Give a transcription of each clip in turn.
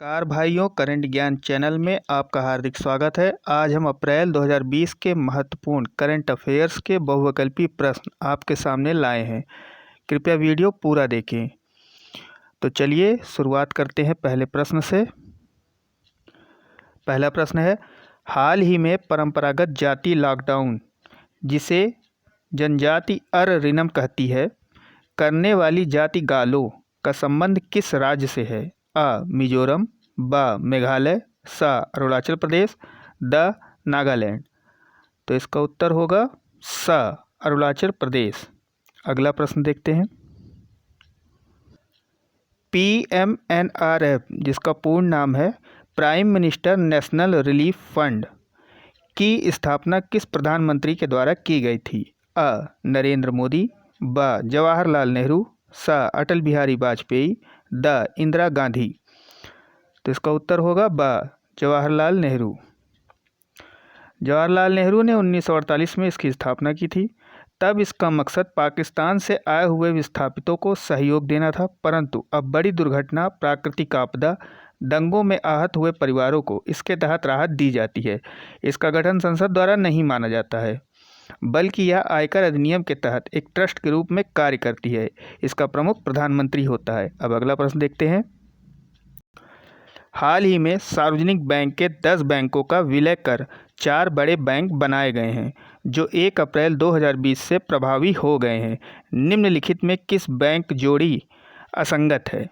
Car भाइयों, current ज्ञान channel में आपका हार्दिक स्वागत है। आज हम अप्रैल 2020 के महत्वपूर्ण करंट अफेयर्स के बहुविकल्पी प्रश्न आपके सामने लाए हैं। कृपया वीडियो पूरा देखें। तो चलिए शुरुआत करते हैं पहले प्रश्न से। पहला प्रश्न है, हाल ही में परंपरागत जाति लॉकडाउन, जिसे जनजाति अर-रिनम कहती है, करने वाली जाति गालो का संबंध किस राज्य से है? अ. मिजोरम, ब. मेघालय, स. अरुणाचल प्रदेश, द. नागालैंड। तो इसका उत्तर होगा स. अरुणाचल प्रदेश। अगला प्रश्न देखते हैं। PMNRF, जिसका पूर्ण नाम है prime minister national relief fund, की स्थापना किस प्रधानमंत्री के द्वारा की गई थी? अ. नरेंद्र मोदी, ब. जवाहरलाल नेहरू, स. अटल बिहारी वाजपेयी, द. इंदिरा गांधी। तो इसका उत्तर होगा ब. जवाहरलाल नेहरू। जवाहरलाल नेहरू ने 1948 में इसकी स्थापना की थी। तब इसका मकसद पाकिस्तान से आए हुए विस्थापितों को सहयोग देना था, परंतु अब बड़ी दुर्घटना, प्राकृतिक आपदा, दंगों में आहत हुए परिवारों को इसके तहत राहत दी जाती है। इसका गठन संसद द्वारा नहीं माना जाता है, बल्कि यह आयकर अधिनियम के तहत एक ट्रस्ट के रूप में कार्य करती है। इसका प्रमुख प्रधानमंत्री होता है। अब अगला प्रश्न देखते हैं। हाल ही में सार्वजनिक बैंक के 10 बैंकों का विलय कर 4 बड़े बैंक बनाए गए हैं, जो 1 अप्रैल 2020 से प्रभावी हो गए हैं। निम्नलिखित में किस बैंक जोड़ी असंगत है?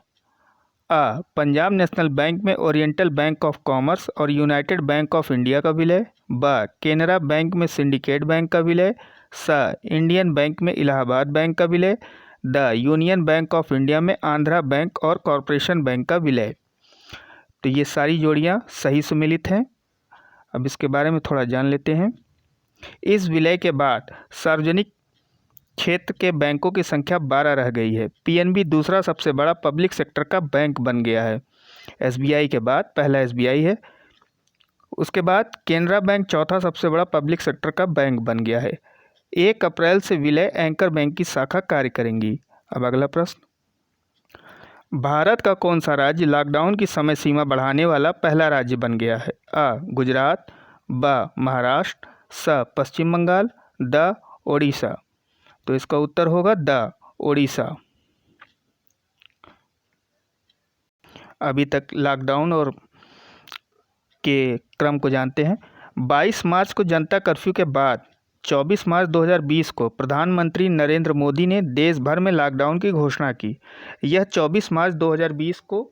अ. पंजाब नेशनल बैंक में ओरिएंटल बैंक ऑफ कॉमर्स और यूनाइटेड बैंक ऑफ इंडिया का विलय, ब. केनरा बैंक में सिंडिकेट बैंक का विलय, स. इंडियन बैंक में इलाहाबाद बैंक का विलय, the. Union bank of India में आंध्रा बैंक और कॉरपोरेशन बैंक का विलय। तो ये सारी जोड़ियाँ सही सुमेलित हैं। अब इसके बारे में थोड़ा जान लेते हैं। इस विलय के बाद सार्वजनिक क्षेत्र के बैंकों की संख्या 12 रह गई है। पीएनबी दूसरा सबसे बड़ा पब्लिक सेक्टर का बैंक बन गया है। एसबीआई के बाद पहला एसबीआई है। उसके बाद केनरा बैंक चौथा सबसे बड़ा पब्लिक सेक्टर का बैंक बन गया है। 1 अप्रैल से विलय एंकर बैंक की शाखा कार्य करेंगी। अब अगला प्रश्न, भारत का कौन सा राज्य लॉकडाउन की समय सीमा बढ़ाने वाला पहला राज्य बन गया है? अ. गुजरात, ब. महाराष्ट्र, स. पश्चिम बंगाल, द. ओडिशा। तो इसका उत्तर होगा द. ओडिशा। अभी तक लॉकडाउन और के क्रम को जानते हैं। 22 मार्च को जनता कर्फ्यू के बाद 24 मार्च 2020 को प्रधानमंत्री नरेंद्र मोदी ने देश भर में लॉकडाउन की घोषणा की। यह 24 मार्च 2020 को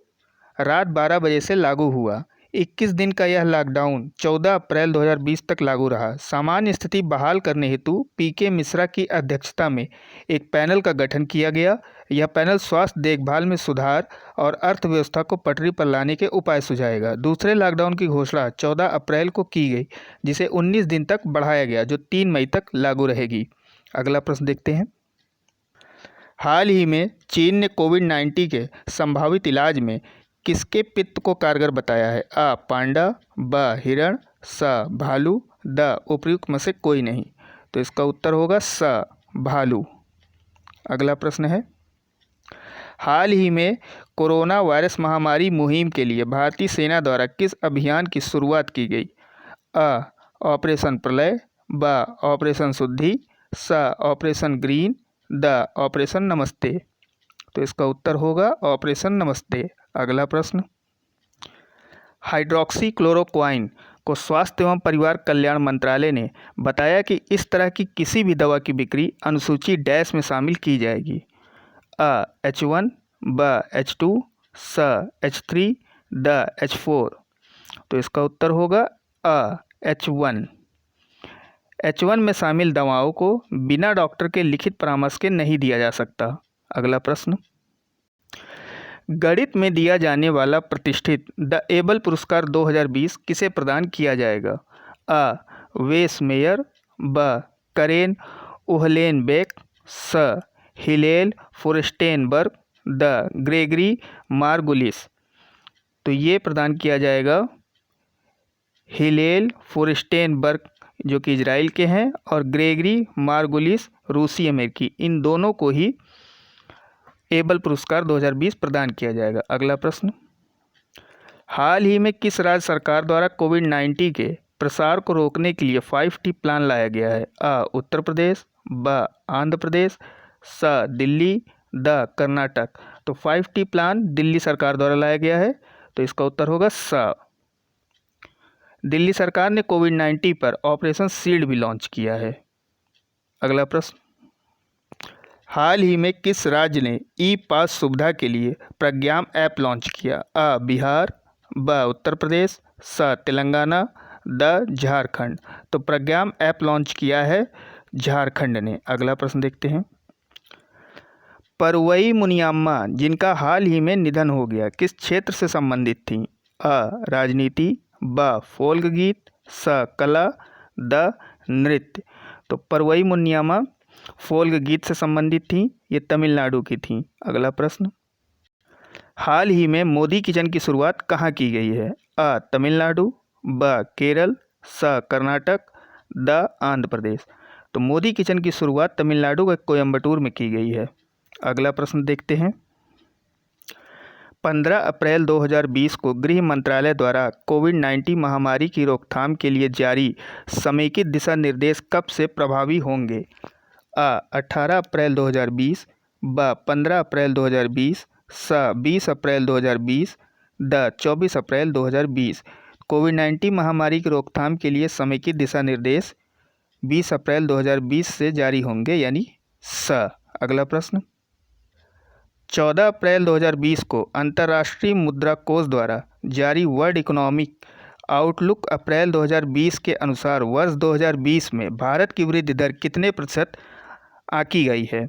रात 12 बजे से लागू हुआ। 21 दिन का यह लॉकडाउन 14 अप्रैल 2020 तक लागू रहा। सामान्य स्थिति बहाल करने हेतु पीके मिश्रा की अध्यक्षता में एक पैनल का गठन किया गया। यह पैनल स्वास्थ्य देखभाल में सुधार और अर्थव्यवस्था को पटरी पर लाने के उपाय सुझाएगा। दूसरे लॉकडाउन की घोषणा 14 अप्रैल को की गई, जिसे 19 दिन तक बढ़ाया गया, जो 3 मई तक लागू रहेगी। अगला प्रश्न देखते हैं। हाल ही में चीन ने कोविड-19 के संभावित इलाज में किसके पित्त को कारगर बताया है? अ. पांडा, ब. हिरण, स. भालू, द. उपर्युक्त में से कोई नहीं। तो इसका उत्तर होगा स. भालू। अगला प्रश्न है, हाल ही में कोरोना वायरस महामारी मुहिम के लिए भारतीय सेना द्वारा किस अभियान की शुरुआत की गई? अ. ऑपरेशन प्रलय, ब. ऑपरेशन शुद्धि, स. Operation green, the. ऑपरेशन नमस्ते। तो इसका उत्तर होगा ऑपरेशन नमस्ते। अगला प्रश्न, हाइड्रोक्सी क्लोरोक्वाइन को स्वास्थ्य एवं परिवार कल्याण मंत्रालय ने बताया कि इस तरह की किसी भी दवा की बिक्री अनुसूची डैश में शामिल की जाएगी। अ. H1, ब. H2, स. H3, the. H4। तो इसका उत्तर होगा अ. H1। H1 में शामिल दवाओं को बिना डॉक्टर के लिखित परामर्श के नहीं दिया जा सकता। अगला प्रश्न, गणित में दिया जाने वाला प्रतिष्ठित द एबल पुरस्कार 2020 किसे प्रदान किया जाएगा? अ. वेस मेयर, ब. करेन उहलेनबेक, स. हिलेल फोरेस्टेनबर्ग, द. Gregory Margulis. तो ये प्रदान किया जाएगा हिलेल फोरेस्टेनबर्ग, जो कि इजराइल के हैं, और ग्रेगरी मार्गुलिस रूसी अमेरिकी। इन दोनों को ही एबल पुरस्कार 2020 प्रदान किया जाएगा। अगला प्रश्न, हाल ही में किस राज्य सरकार द्वारा कोविड-19 के प्रसार को रोकने के लिए 5T प्लान लाया गया है? अ. उत्तर प्रदेश, ब. आंध्र प्रदेश, स. दिल्ली, द. कर्नाटक। तो 5T प्लान दिल्ली सरकार द्वारा लाया गया है, तो इसका उत्तर होगा स। दिल्ली सरकार ने कोविड-19 पर ऑपरेशन शील्ड भी लॉन्च किया है। अगला प्रश्न, हाल ही में किस राज्य ने ई पास सुविधा के लिए प्रज्ञाम ऐप लॉन्च किया? अ. बिहार, ब. उत्तर प्रदेश, स. तेलंगाना, द. झारखंड। तो प्रज्ञाम ऐप लॉन्च किया है झारखंड ने। अगला प्रश्न देखते हैं, परवई मुनियम्मा जिनका हाल ही में निधन हो गया किस क्षेत्र से संबंधित थी? अ. राजनीति, ब. फोल्क गीत, स. कला, द. नृत्य। तो परवई मुनियम्मा फोल्क गीत से संबंधित थी, ये तमिलनाडु की थी। अगला प्रश्न, हाल ही में मोदी किचन की शुरुआत कहाँ की गई है? अ. तमिलनाडु, ब. केरल, स. कर्नाटक, द. आंध्र प्रदेश। तो मोदी किचन की शुरुआत तमिलनाडु के कोयम्बटूर में की गई है। अगला प्रश्न देखते हैं, 15 अप्रैल 2020 को गृह मंत्रालय द्वारा कोविड-19 महामारी की रोकथाम के लिए जारी समेकित दिशा निर्देश कब से प्रभावी होंगे? अ. 18 अप्रैल 2020, ब. 15 अप्रैल 2020, स. 20 अप्रैल 2020, द. 24 अप्रैल 2020। कोविड-19 महामारी की रोकथाम के लिए समेकित दिशा निर्देश 20 अप्रैल 2020 से जारी होंगे, यानी स। अगला प्रश्न, 14 अप्रैल 2020 को अंतर्राष्ट्रीय मुद्रा कोष द्वारा जारी वर्ल्ड इकोनॉमिक आउटलुक अप्रैल 2020 के अनुसार वर्ष 2020 में भारत की वृद्धि दर कितने प्रतिशत आंकी गई है?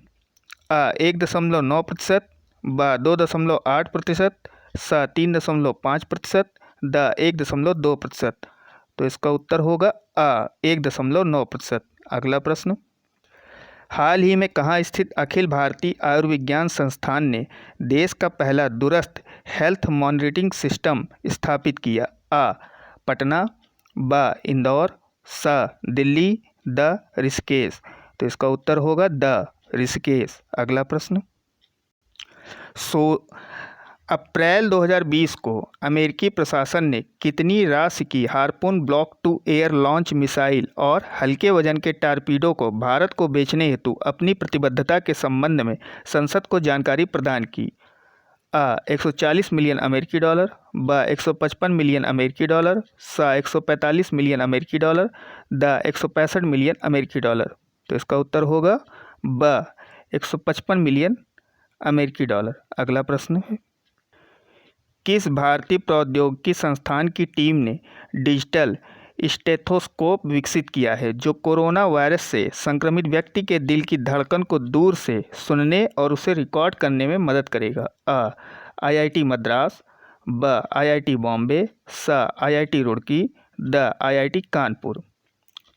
अ. 1.9%, ब. 2.8%, स. 3.5%, द. 1.2%। तो इसका उत्तर होगा अ. 1.9%। अगला प्रश्न, हाल ही में कहाँ स्थित अखिल भारतीय आयुर्विज्ञान संस्थान ने देश का पहला दूरस्थ हेल्थ मॉनिटरिंग सिस्टम स्थापित किया? अ. पटना, ब. इंदौर, स. दिल्ली, द. ऋषिकेश। तो इसका उत्तर होगा द. ऋषिकेश। अगला प्रश्न, अप्रैल 2020 को अमेरिकी प्रशासन ने कितनी राशि की Harpoon block two air launch missile और हल्के वजन के टारपीडो को भारत को बेचने हेतु अपनी प्रतिबद्धता के संबंध में संसद को जानकारी प्रदान की? अ. 140 मिलियन अमेरिकी डॉलर, ब. 155 मिलियन अमेरिकी डॉलर, स. 145 मिलियन अमेरिकी डॉलर, द. 165 मिलियन अमेरिकी डॉलर। तो इसका उत्तर होगा ब. 155 मिलियन अमेरिकी डॉलर। अगला प्रश्न है, किस भारतीय प्रौद्योगिकी संस्थान की टीम ने डिजिटल स्टेथोस्कोप विकसित किया है जो कोरोना वायरस से संक्रमित व्यक्ति के दिल की धड़कन को दूर से सुनने और उसे रिकॉर्ड करने में मदद करेगा? अ. IIT मद्रास, ब. IIT बॉम्बे, स. IIT Roorkee, the. IIT Kanpur.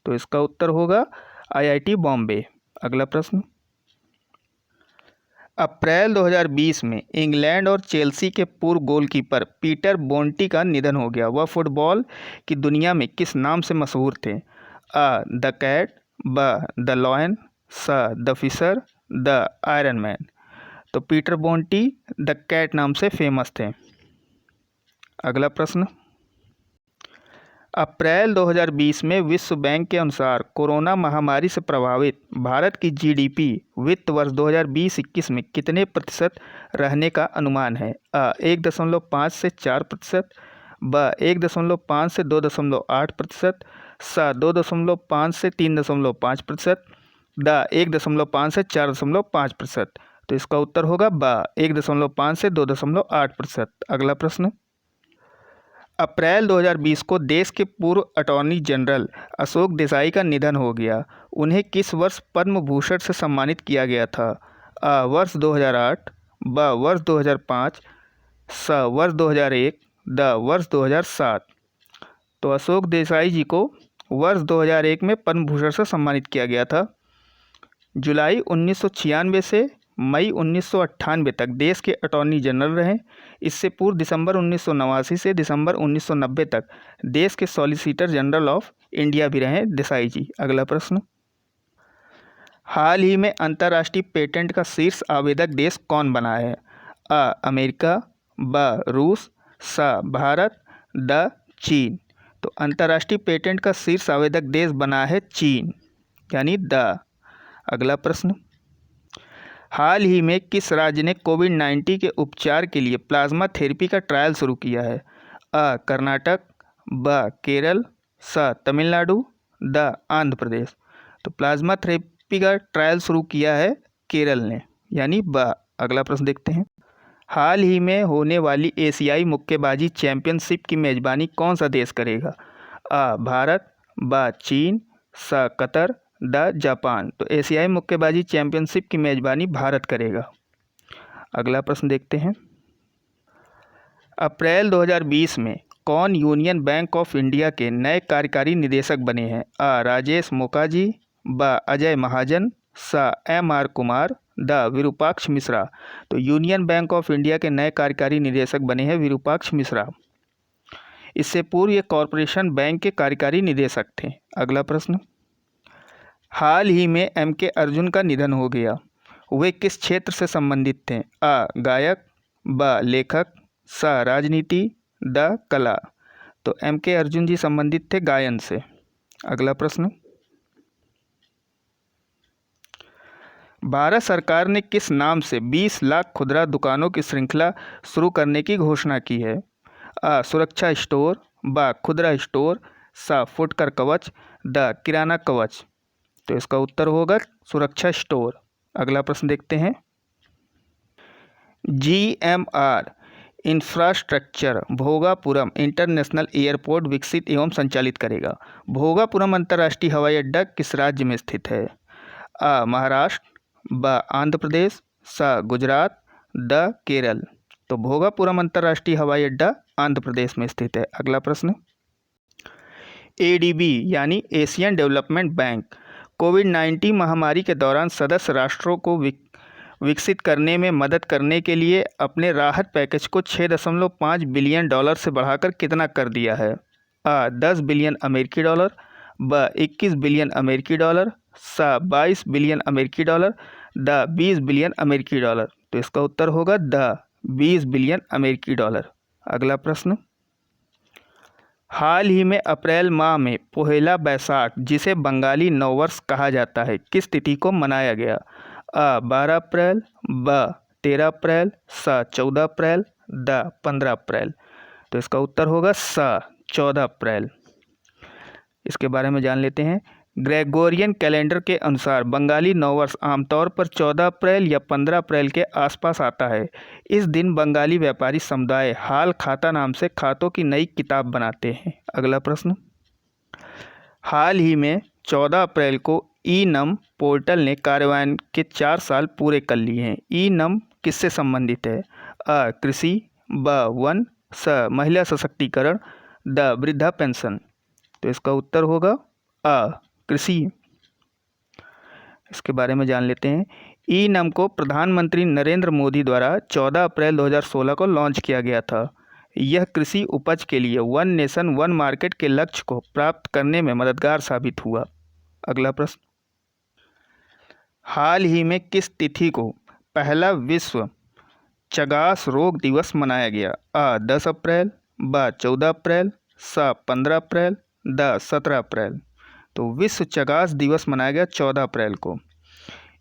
तो इसका उत्तर होगा IIT बॉम्बे। अगला प्रश्न, अप्रैल 2020 में इंग्लैंड और चेल्सी के पूर्व गोलकीपर पीटर बोंटी का निधन हो गया। वह फुटबॉल की दुनिया में किस नाम से मशहूर थे? अ. द कैट, ब. द लॉयन, स. द फिशर, द. Iron man. तो पीटर बोंटी द कैट नाम से फेमस थे। अगला प्रश्न, अप्रैल 2020 में विश्व बैंक के अनुसार कोरोना महामारी से प्रभावित भारत की GDP वित्त वर्ष 2020-21 में कितने प्रतिशत रहने का अनुमान है? अ. 1.5 से 4%, ब. 1.5 से 2.8%, स. 2.5 से 3.5%, द. 1.5 से 4.5%। तो इसका उत्तर होगा ब. 1.5 से 2.8%। अगला प्रश्न, अप्रैल 2020 को देश के पूर्व अटॉर्नी जनरल अशोक देसाई का निधन हो गया। उन्हें किस वर्ष पद्म भूषण से सम्मानित किया गया था? अ. वर्ष 2008, ब. वर्ष 2005, स. वर्ष 2001, द. वर्ष 2007। तो अशोक देसाई जी को वर्ष 2001 में पद्म भूषण से सम्मानित किया गया था। जुलाई 1996 से मई 1998 तक देश के अटॉर्नी जनरल रहे। इससे पूर्व दिसंबर 1989 से दिसंबर 1990 तक देश के सॉलिसिटर जनरल ऑफ इंडिया भी रहे देसाई जी। अगला प्रश्न, हाल ही में अंतर्राष्ट्रीय पेटेंट का शीर्ष आवेदक देश कौन बना है? अ. अमेरिका, ब. रूस, सा भारत, द चीन। तो अंतर्राष्ट्रीय पेटेंट का शीर्ष आवेदक देश बना है चीन, यानी द। अगला प्रश्न, हाल ही में किस राज्य ने कोविड-19 के उपचार के लिए प्लाज्मा थेरेपी का ट्रायल शुरू किया है? अ कर्नाटक, ब केरल, स तमिलनाडु, द आंध्र प्रदेश। तो प्लाज्मा थेरेपी का ट्रायल शुरू किया है केरल ने, यानी ब। अगला प्रश्न देखते हैं, हाल ही में होने वाली एशियाई मुक्केबाजी चैंपियनशिप की मेजबानी कौन सा देश करेगा? अ भारत, ब चीन, स कतर, द जापान। तो एशियाई मुक्केबाजी चैंपियनशिप की मेजबानी भारत करेगा। अगला प्रश्न देखते हैं, अप्रैल 2020 में कौन यूनियन बैंक ऑफ इंडिया के नए कार्यकारी निदेशक बने हैं? अ राजेश मुखर्जी, ब अजय महाजन, स एम.आर. कुमार, द विरूपाक्ष मिश्रा। तो यूनियन बैंक ऑफ इंडिया के नए कार्यकारी निदेशक बने हैं विरूपाक्ष मिश्रा। इससे पूर्व ये कॉरपोरेशन बैंक के कार्यकारी निदेशक थे। अगला प्रश्न, हाल ही में एम.के. अर्जुन का निधन हो गया, वे किस क्षेत्र से संबंधित थे? अ गायक, ब लेखक, स राजनीति, द कला। तो एम.के. अर्जुन जी संबंधित थे गायन से। अगला प्रश्न, भारत सरकार ने किस नाम से 20 लाख खुदरा दुकानों की श्रृंखला शुरू करने की घोषणा की है? अ सुरक्षा स्टोर, ब खुदरा स्टोर, स फुटकर कवच, द किराना कवच। तो इसका उत्तर होगा सुरक्षा स्टोर। अगला प्रश्न देखते हैं, GMR infrastructure Bhogapuram international airport विकसित एवं संचालित करेगा। भोगापुरम अंतर्राष्ट्रीय हवाई अड्डा किस राज्य में स्थित है? अ महाराष्ट्र, ब आंध्र प्रदेश, स गुजरात, द केरल। तो भोगापुरम अंतर्राष्ट्रीय हवाई अड्डा आंध्र प्रदेश में स्थित है। अगला प्रश्न, ADB यानी एशियन डेवलपमेंट बैंक कोविड-19 महामारी के दौरान सदस्य राष्ट्रों को विकसित करने में मदद करने के लिए अपने राहत पैकेज को $6.5 बिलियन से बढ़ाकर कितना कर दिया है? अ 10 बिलियन अमेरिकी डॉलर, ब 21 बिलियन अमेरिकी डॉलर, स 22 बिलियन अमेरिकी डॉलर, द 20 बिलियन अमेरिकी डॉलर। तो इसका उत्तर होगा द 20 बिलियन अमेरिकी डॉलर। अगला प्रश्न, हाल ही में अप्रैल माह में पोहेला बैसाख जिसे बंगाली नववर्ष कहा जाता है किस तिथि को मनाया गया? अ 12 अप्रैल, ब 13 अप्रैल, स 14 अप्रैल, द 15 अप्रैल। तो इसका उत्तर होगा स 14 अप्रैल। इसके बारे में जान लेते हैं, ग्रेगोरियन कैलेंडर के अनुसार बंगाली नववर्ष आमतौर पर 14 अप्रैल या 15 अप्रैल के आसपास आता है। इस दिन बंगाली व्यापारी समुदाय हाल खाता नाम से खातों की नई किताब बनाते हैं। अगला प्रश्न, हाल ही में 14 अप्रैल को ई-नम पोर्टल ने कार्यान्वयन के 4 साल पूरे कर लिए हैं। ई-नम किससे संबंधित है? अ कृषि, ब वन, स महिला सशक्तिकरण, द वृद्धा पेंशन। तो इसका उत्तर होगा अ कृषि। इसके बारे में जान लेते हैं, ई-नम को प्रधानमंत्री नरेंद्र मोदी द्वारा 14 अप्रैल 2016 को लॉन्च किया गया था। यह कृषि उपज के लिए वन नेशन वन मार्केट के लक्ष्य को प्राप्त करने में मददगार साबित हुआ। अगला प्रश्न, हाल ही में किस तिथि को पहला विश्व चगास रोग दिवस मनाया गया? अ 10 अप्रैल, ब 14 अप्रैल, स 15 अप्रैल, द 17 अप्रैल। तो विश्व चगास दिवस मनाया गया 14 अप्रैल को।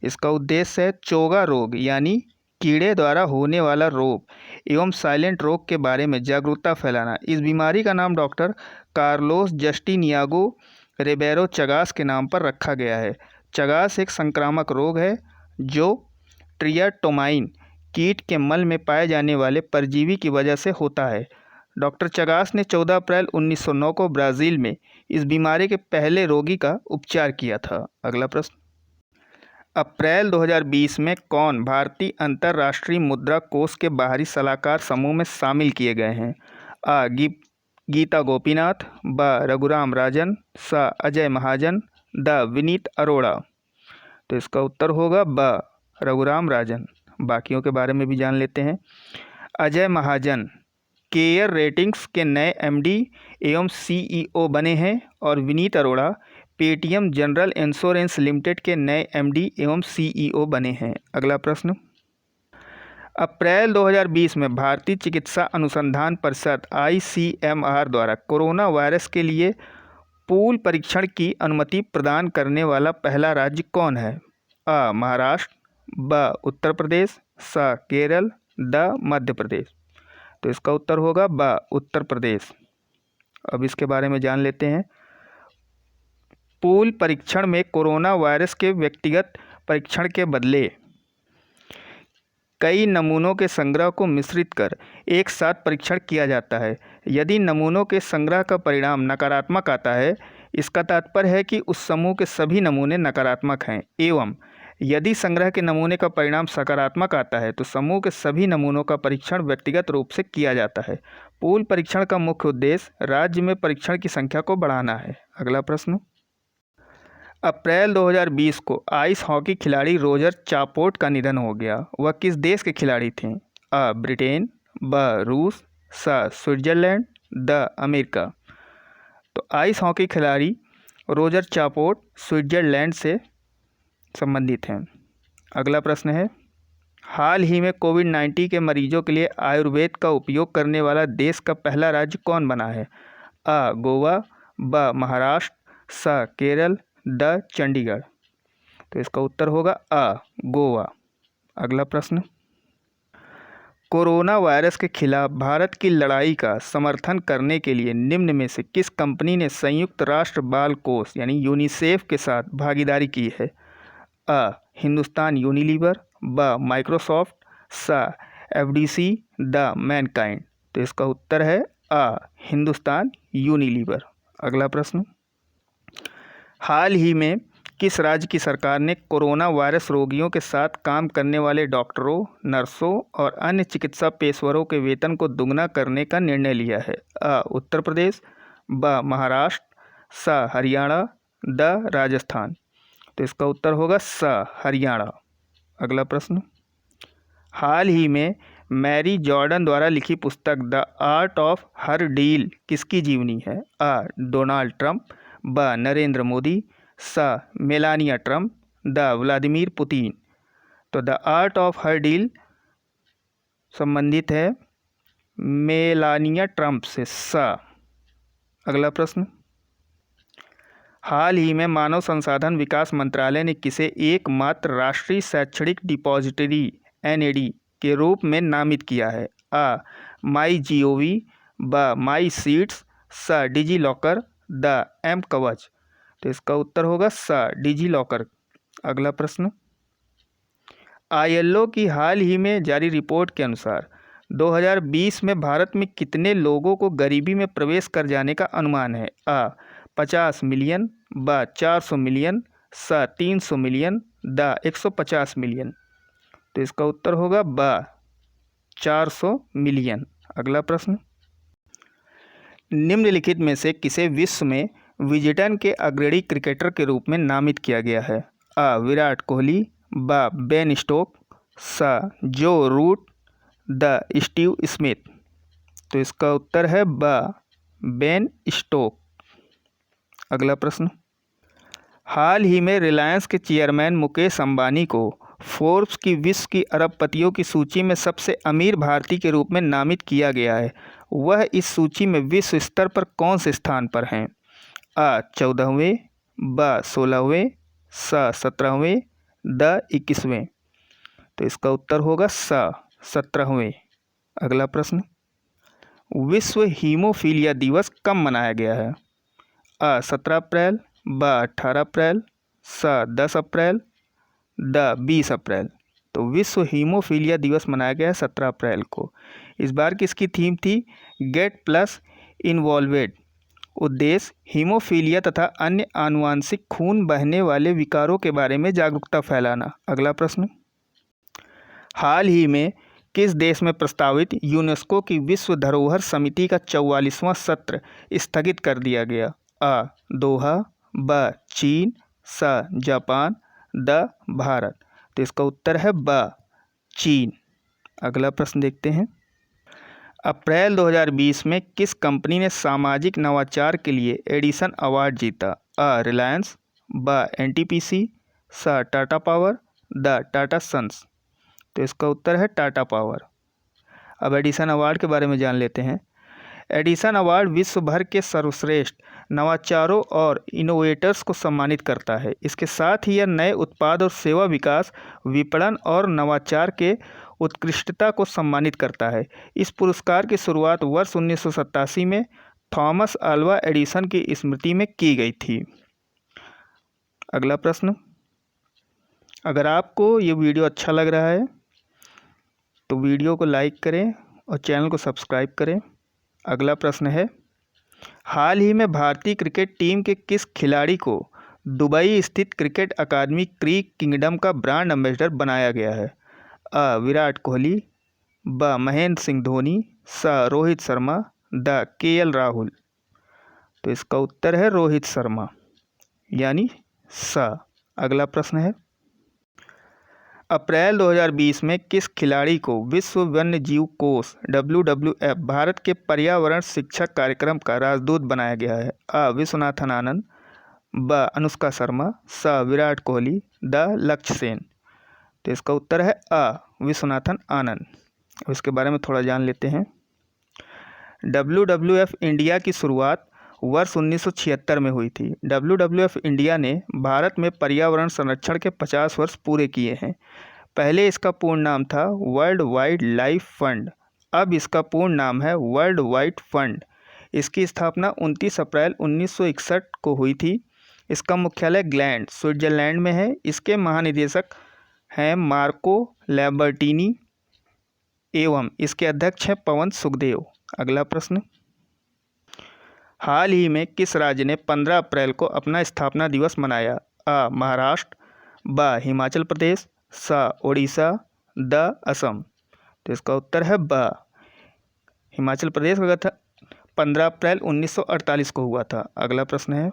इसका उद्देश्य है चोगा रोग यानी कीड़े द्वारा होने वाला रोग एवं साइलेंट रोग के बारे में जागरूकता फैलाना। इस बीमारी का नाम डॉक्टर कार्लोस जस्टिनियागो रिबेरो चगास के नाम पर रखा गया है। चगास एक संक्रामक रोग है जो ट्रियाटोमाइन कीट के मल में पाए जाने वाले परजीवी की वजह से होता है। डॉक्टर चगास ने 14 अप्रैल 1909 को ब्राज़ील में इस बीमारी के पहले रोगी का उपचार किया था। अगला प्रश्न, अप्रैल 2020 में कौन भारतीय अंतर्राष्ट्रीय मुद्रा कोष के बाहरी सलाहकार समूह में शामिल किए गए हैं? अ गीता गोपीनाथ, ब रघुराम राजन, स अजय महाजन, द विनीत अरोड़ा। तो इसका उत्तर होगा ब रघुराम राजन। बाकियों के बारे में भी जान लेते हैं, अजय महाजन केयर रेटिंग्स के नए MD एवं CEO बने हैं और Vineet Arora Paytm general insurance limited के नए MD एवं CEO बने हैं। अगला प्रश्न, अप्रैल 2020 में भारतीय चिकित्सा अनुसंधान परिषद ICMR द्वारा कोरोना वायरस के लिए पूल परीक्षण की अनुमति प्रदान करने वाला पहला राज्य कौन है? अ. महाराष्ट्र, ब. उत्तर प्रदेश, स. केरल, द. मध्य प्रदेश। तो इसका उत्तर होगा ब. उत्तर प्रदेश। अब इसके बारे में जान लेते हैं। पूल परीक्षण में कोरोना वायरस के व्यक्तिगत परीक्षण के बदले कई नमूनों के संग्रह को मिश्रित कर एक साथ परीक्षण किया जाता है। यदि नमूनों के संग्रह का परिणाम नकारात्मक आता है, इसका तात्पर्य है कि उस समूह के सभी नमूने नकारात्मक हैं, एवं यदि संग्रह के नमूने का परिणाम सकारात्मक आता है तो समूह के सभी नमूनों का परीक्षण व्यक्तिगत रूप से किया जाता है। पूल परीक्षण का मुख्य उद्देश्य राज्य में परीक्षण की संख्या को बढ़ाना है। अगला प्रश्न। अप्रैल 2020 को आइस हॉकी खिलाड़ी रोजर चापोर्ट का निधन हो गया। वह किस देश के खिलाड़ी थे? अ. ब्रिटेन, ब. रूस, स. Switzerland, the. अमेरिका। तो आइस हॉकी खिलाड़ी रोजर चापोर्ट स्विट्जरलैंड से संबंधित हैं। अगला प्रश्न है, हाल ही में कोविड-19 के मरीजों के लिए आयुर्वेद का उपयोग करने वाला देश का पहला राज्य कौन बना है? अ. गोवा, ब. महाराष्ट्र, स. केरल, द. चंडीगढ़। तो इसका उत्तर होगा अ. गोवा। अगला प्रश्न, कोरोना वायरस के खिलाफ भारत की लड़ाई का समर्थन करने के लिए निम्न में से किस कंपनी ने संयुक्त राष्ट्र बाल कोष यानी यूनिसेफ के साथ भागीदारी की है? अ. हिंदुस्तान यूनिलीवर, ब. माइक्रोसॉफ्ट, स. FDC, the. मैनकाइंड। तो इसका उत्तर है अ. हिंदुस्तान यूनिलीवर। अगला प्रश्न, हाल ही में किस राज्य की सरकार ने कोरोना वायरस रोगियों के साथ काम करने वाले डॉक्टरों, नर्सों और अन्य चिकित्सा पेशेवरों के वेतन को दुगना करने का निर्णय लिया है? अ. उत्तर प्रदेश, ब. महाराष्ट्र, स. हरियाणा, द. राजस्थान। तो इसका उत्तर होगा स. हरियाणा। अगला प्रश्न, हाल ही में मैरी जॉर्डन द्वारा लिखी पुस्तक the art of her deal किसकी जीवनी है? अ. डोनाल्ड ट्रंप, ब. नरेंद्र मोदी, स. मेलानिया ट्रंप, द. Vladimir Putin. तो the art of her deal संबंधित है मेलानिया ट्रंप से, स। अगला प्रश्न, हाल ही में मानव संसाधन विकास मंत्रालय ने किसे एकमात्र राष्ट्रीय शैक्षणिक डिपॉजिटरी NAD के रूप में नामित किया है? अ. MyGov, ब. माई सीट्स, स. Digi locker, the. M कवच। तो इसका उत्तर होगा स. Digi locker. अगला प्रश्न, ILO की हाल ही में जारी रिपोर्ट के अनुसार 2020 में भारत में कितने लोगों को गरीबी में प्रवेश कर जाने का अनुमान है? अ. 50 मिलियन, ब. 400 मिलियन, स. 300 मिलियन, द. 150 मिलियन। तो इसका उत्तर होगा ब. 400 मिलियन। अगला प्रश्न, निम्नलिखित में से किसे विश्व में विजेटन के अग्रणी क्रिकेटर के रूप में नामित किया गया है? अ. विराट कोहली, ब. बेन स्टोक, स. जो रूट, द. Steve Smith. तो इसका उत्तर है ब. Ben Stoke. अगला प्रश्न, हाल ही में रिलायंस के चेयरमैन मुकेश अंबानी को फोर्ब्स की विश्व की अरबपतियों की सूची में सबसे अमीर भारतीय के रूप में नामित किया गया है। वह इस सूची में विश्व स्तर पर कौन से स्थान पर हैं? अ. 14वें, ब. 16वें, स. 17वें, द. 21वें। तो इसका उत्तर होगा स. 17वें। अगला प्रश्न, विश्व हीमोफीलिया दिवस कब मनाया गया है? अ. 17 अप्रैल, ब. 18 अप्रैल, स. 10 अप्रैल, द. 20 अप्रैल। तो विश्व हीमोफीलिया दिवस मनाया गया है 17 अप्रैल को। इस बार की इसकी थीम थी गेट प्लस इन्वॉल्वेड। उद्देश्य हीमोफीलिया तथा अन्य आनुवांशिक खून बहने वाले विकारों के बारे में जागरूकता फैलाना। अगला प्रश्न, हाल ही में किस देश में प्रस्तावित यूनेस्को की विश्व धरोहर समिति का 44वां सत्र स्थगित कर दिया गया? अ. दोहा, ब. चीन, स. जापान, द. भारत। तो इसका उत्तर है ब. चीन। अगला प्रश्न देखते हैं, अप्रैल 2020 में किस कंपनी ने सामाजिक नवाचार के लिए एडिसन अवार्ड जीता? अ. रिलायंस, ब. NTPC, स. टाटा पावर, द. टाटा सन्स। तो इसका उत्तर है टाटा पावर। अब एडिसन अवार्ड के बारे में जान लेते हैं। एडिसन अवार्ड विश्व भर के सर्वश्रेष्ठ नवाचारों और इनोवेटर्स को सम्मानित करता है। इसके साथ ही यह नए उत्पाद और सेवा विकास, विपणन और नवाचार के उत्कृष्टता को सम्मानित करता है। इस पुरस्कार की शुरुआत वर्ष 1987 में थॉमस अल्वा एडिसन की स्मृति में की गई थी। अगला प्रश्न, अगर आपको ये वीडियो अच्छा लग रहा है तो वीडियो को लाइक करें और चैनल को सब्सक्राइब करें। अगला प्रश्न है, हाल ही में भारतीय क्रिकेट टीम के किस खिलाड़ी को दुबई स्थित क्रिकेट अकादमी क्रिक किंगडम का ब्रांड एम्बेसडर बनाया गया है? अ विराट कोहली, ब महेंद्र सिंह धोनी, स रोहित शर्मा, द केएल राहुल। तो इसका उत्तर है रोहित शर्मा, यानी स। अगला प्रश्न है, अप्रैल 2020 में किस खिलाड़ी को विश्व वन्य जीव कोष WWF भारत के पर्यावरण शिक्षक कार्यक्रम का राजदूत बनाया गया है? अ विश्वनाथन आनंद, ब अनुष्का शर्मा, स विराट कोहली, द लक्ष्य सेन। तो इसका उत्तर है अ विश्वनाथन आनंद। अब इसके बारे में थोड़ा जान लेते हैं। WWF इंडिया की शुरुआत वर्ष 1976 में हुई थी। WWF इंडिया ने भारत में पर्यावरण संरक्षण के 50 वर्ष पूरे किए हैं। पहले इसका पूर्ण नाम था वर्ल्ड वाइल्ड लाइफ फंड, अब इसका पूर्ण नाम है वर्ल्ड वाइड फंड। इसकी स्थापना 29 अप्रैल 1961 को हुई थी। इसका मुख्यालय ग्लैंड, स्विट्जरलैंड में है। इसके महानिदेशक हैं मार्को लैम्बर्टिनी एवं इसके अध्यक्ष हैं पवन सुखदेव। अगला प्रश्न, हाल ही में किस राज्य ने 15 अप्रैल को अपना स्थापना दिवस मनाया? अ महाराष्ट्र, ब हिमाचल प्रदेश, स ओडिशा, द असम। तो इसका उत्तर है ब हिमाचल प्रदेश का 15 अप्रैल 1948 को हुआ था। अगला प्रश्न है,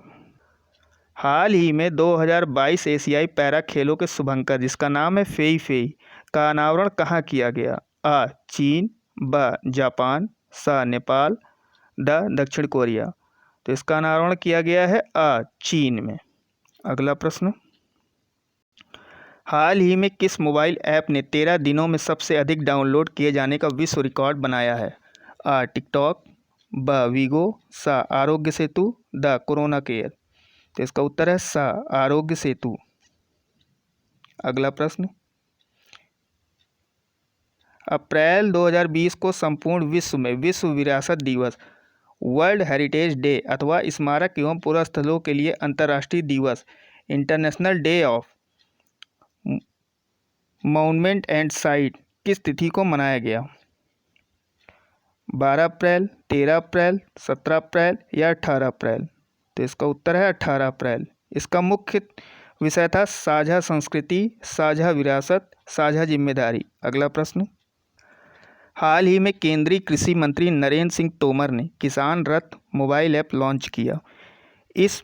हाल ही में 2022 एशियाई पैरा खेलों के शुभंकर जिसका नाम है फेई फेई का अनावरण कहाँ किया गया? अ चीन, ब जापान, स नेपाल, द दक्षिण कोरिया। तो इसका अनावरण किया गया है अ चीन में। अगला प्रश्न, हाल ही में किस मोबाइल ऐप ने 13 दिनों में सबसे अधिक डाउनलोड किए जाने का विश्व रिकॉर्ड बनाया है? अ टिकटॉक, ब वीगो, स Aarogya Setu, the corona care. तो इसका उत्तर है स आरोग्य सेतु। अगला प्रश्न, अप्रैल 2020 को संपूर्ण विश्व में विश्व विरासत दिवस, वर्ल्ड हेरिटेज डे अथवा स्मारक एवं पुरास्थलों के लिए अंतर्राष्ट्रीय दिवस, international day of monument and site किस तिथि को मनाया गया? 12 अप्रैल, 13 अप्रैल, 17 अप्रैल या 18 अप्रैल? तो इसका उत्तर है 18 अप्रैल। इसका मुख्य विषय था साझा संस्कृति, साझा विरासत, साझा जिम्मेदारी। अगला प्रश्न, हाल ही में केंद्रीय कृषि मंत्री नरेंद्र सिंह तोमर ने किसान रथ मोबाइल ऐप लॉन्च किया। इस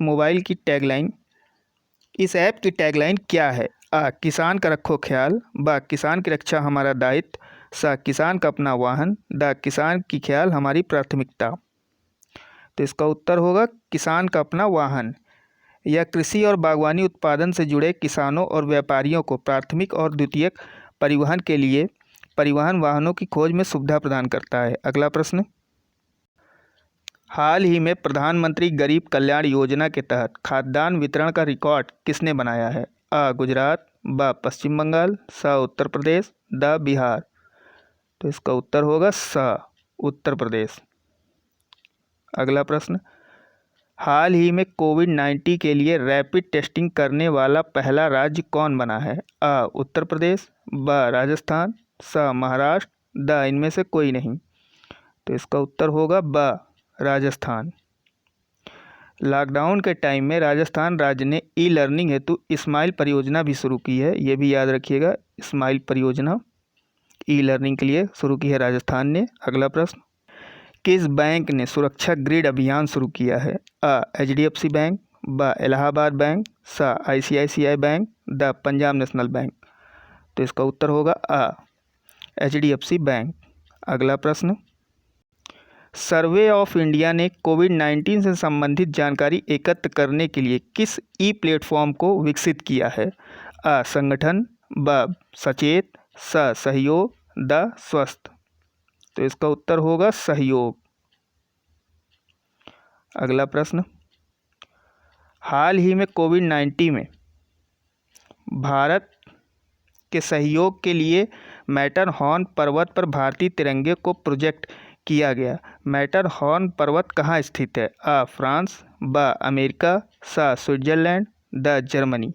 ऐप की टैगलाइन क्या है? अ किसान का रखो ख्याल, ब किसान की रक्षा हमारा दायित्व, स किसान का अपना वाहन, द किसान की ख्याल हमारी प्राथमिकता। तो इसका उत्तर होगा किसान का अपना वाहन। यह कृषि और बागवानी उत्पादन से जुड़े किसानों और व्यापारियों को प्राथमिक और द्वितीयक परिवहन के लिए परिवहन वाहनों की खोज में सुविधा प्रदान करता है। अगला प्रश्न, हाल ही में प्रधानमंत्री गरीब कल्याण योजना के तहत खाद्यान्न वितरण का रिकॉर्ड किसने बनाया है? अ गुजरात, ब पश्चिम बंगाल, स उत्तर प्रदेश, द बिहार। तो इसका उत्तर होगा स उत्तर प्रदेश। अगला प्रश्न, हाल ही में कोविड-19 के लिए रैपिड टेस्टिंग करने वाला पहला राज्य कौन बना है? अ उत्तर प्रदेश, ब राजस्थान, स महाराष्ट्र, द इनमें से कोई नहीं। तो इसका उत्तर होगा ब राजस्थान। लॉकडाउन के टाइम में राजस्थान राज्य ने ई लर्निंग हेतु स्माइल परियोजना भी शुरू की है। ये भी याद रखिएगा, स्माइल परियोजना ई लर्निंग के लिए शुरू की है राजस्थान ने। अगला प्रश्न, किस बैंक ने सुरक्षा ग्रिड अभियान शुरू किया है? अ HDFC बैंक, ब इलाहाबाद बैंक, स ICICI bank, the Punjab national bank. तो इसका उत्तर होगा अ HDFC बैंक। अगला प्रश्न, सर्वे ऑफ इंडिया ने कोविड-19 से संबंधित जानकारी एकत्र करने के लिए किस ई प्लेटफॉर्म को विकसित किया है? अ संगठन, ब सचेत, स सहयोग, द स्वस्थ। तो इसका उत्तर होगा सहयोग। अगला प्रश्न, हाल ही में कोविड-19 में भारत के सहयोग के लिए मैटरहॉर्न पर्वत पर भारतीय तिरंगे को प्रोजेक्ट किया गया। मैटरहॉर्न पर्वत कहाँ स्थित है? आ फ्रांस, ब अमेरिका, स स्विट्जरलैंड, द जर्मनी।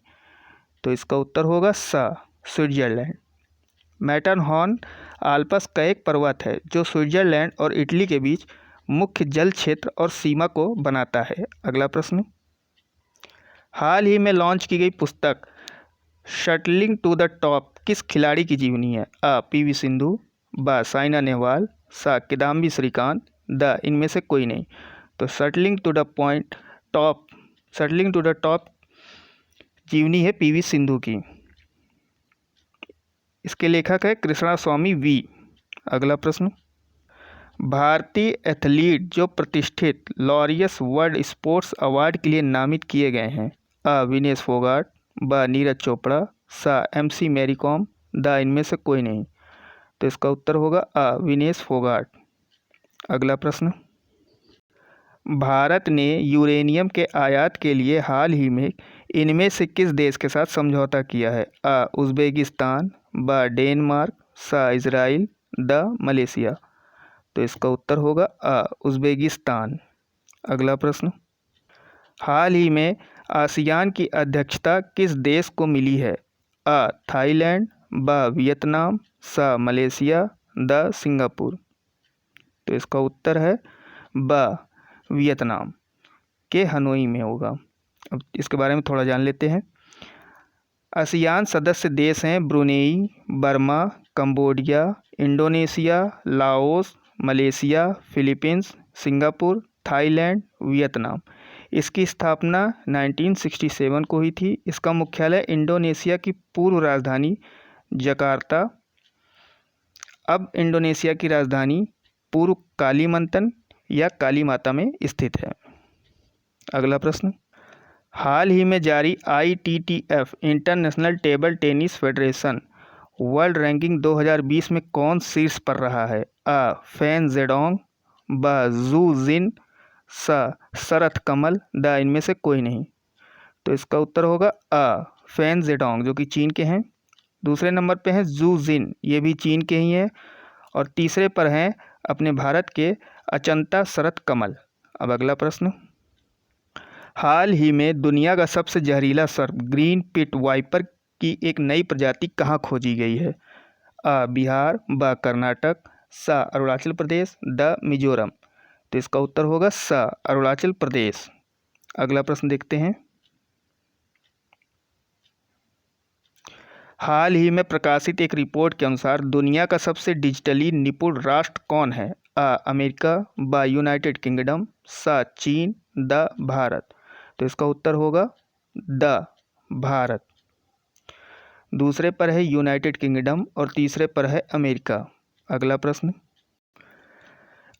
तो इसका उत्तर होगा स स्विट्जरलैंड। मैटरहॉर्न आल्प्स का एक पर्वत है जो स्विट्जरलैंड और इटली के बीच मुख्य जल क्षेत्र और सीमा को बनाता है। अगला प्रश्न, हाल ही में लॉन्च की गई पुस्तक शटलिंग टू द टॉप किस खिलाड़ी की जीवनी है? आ पीवी सिंधु, ब साइना नेहवाल, सा किदाम्बी श्रीकांत, द इनमें से कोई नहीं। तो शटलिंग टू द टॉप जीवनी है पीवी सिंधु की। इसके लेखक है कृष्णा स्वामी वी। अगला प्रश्न, भारतीय एथलीट जो प्रतिष्ठित लॉरियस वर्ल्ड स्पोर्ट्स अवार्ड के लिए नामित किए गए हैं? आ विनेश फोगाट, ब नीरज चोपड़ा, सा MC मैरी कॉम, द इनमें से कोई नहीं। तो इसका उत्तर होगा आ विनेश फोगाट। अगला प्रश्न, भारत ने यूरेनियम के आयात के लिए हाल ही में इनमें से किस देश के साथ समझौता किया है? आ उज़्बेकिस्तान, ब डेनमार्क, सा इजराइल, द मलेशिया। तो इसका उत्तर होगा आ उज़्बेकिस्तान। अगला प्रश्न, हाल ही में आसियान की अध्यक्षता किस देश को मिली है? आ थाईलैंड, ब वियतनाम, सा मलेशिया, द सिंगापुर। तो इसका उत्तर है ब वियतनाम के हनोई में होगा। अब इसके बारे में थोड़ा जान लेते हैं। आसियान सदस्य देश हैं Brunei, Burma, Cambodia, Indonesia, Laos, Malaysia, Philippines, Singapore, Thailand, Vietnam. इसकी स्थापना 1967 को हुई थी। इसका मुख्यालय इंडोनेशिया की पूर्व राजधानी जकार्ता, अब इंडोनेशिया की राजधानी पूर्व कालीमंतन या कालीमाता में स्थित है। अगला प्रश्न, हाल ही में जारी ITTF international table tennis federation world ranking 2020 में कौन शीर्ष पर रहा है? आ फैन जेडोंग, ब जू जिन, सा शरथ कमल, द इनमें से कोई नहीं। तो इसका उत्तर होगा आ फैन जेडोंग जो कि चीन के हैं। दूसरे नंबर पे हैं जू जिन, ये भी चीन के ही हैं। और तीसरे पर हैं अपने भारत के अचंता शरथ कमल। अब अगला प्रश्न, हाल ही में दुनिया का सबसे जहरीला सर्प ग्रीन पिट वाइपर की एक नई प्रजाति कहाँ खोजी गई है? आ बिहार, ब कर्नाटक, सा अरुणाचल प्रदेश, द मिजोरम। तो इसका उत्तर होगा सा अरुणाचल प्रदेश। अगला प्रश्न देखते हैं, हाल ही में प्रकाशित एक रिपोर्ट के अनुसार दुनिया का सबसे डिजिटली निपुण राष्ट्र कौन है? आ अमेरिका, ब यूनाइटेड किंगडम, सा चीन, द भारत। तो इसका उत्तर होगा द भारत। दूसरे पर है यूनाइटेड किंगडम और तीसरे पर है अमेरिका। अगला प्रश्न,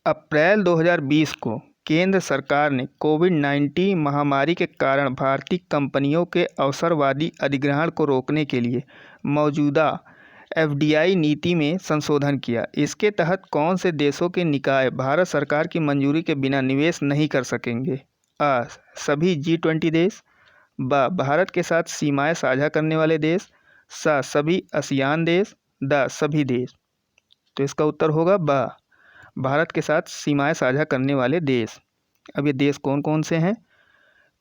अप्रैल 2020 को केंद्र सरकार ने कोविड-19 महामारी के कारण भारतीय कंपनियों के अवसरवादी अधिग्रहण को रोकने के लिए मौजूदा FDI नीति में संशोधन किया। इसके तहत कौन से देशों के निकाय भारत सरकार की मंजूरी के बिना निवेश नहीं कर सकेंगे? आ सभी G20 देश, ब भारत के साथ सीमाएं साझा करने वाले देश, सा सभी आसियान देश, द सभी देश। तो इसका उत्तर होगा ब भारत के साथ सीमाएं साझा करने वाले देश। अब ये देश कौन कौन से हैं?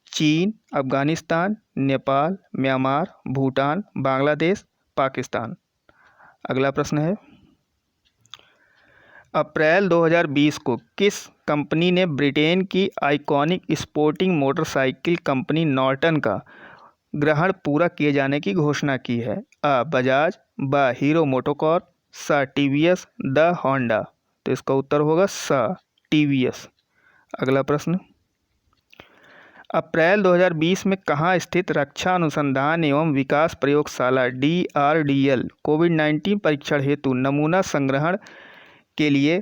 चीन, अफगानिस्तान, नेपाल, म्यांमार, भूटान, बांग्लादेश, पाकिस्तान। अगला प्रश्न है, अप्रैल 2020 को किस कंपनी ने ब्रिटेन की iconic sporting motorcycle company Norton का ग्रहण पूरा किए जाने की घोषणा की है? आ बजाज, ब हीरो मोटोकॉर्प, सा TVS, द होंडा। तो इसका उत्तर होगा सा TVS। अगला प्रश्न, अप्रैल 2020 में कहाँ स्थित रक्षा अनुसंधान एवं विकास प्रयोगशाला DRDL कोविड-19 परीक्षण हेतु नमूना संग्रहण के लिए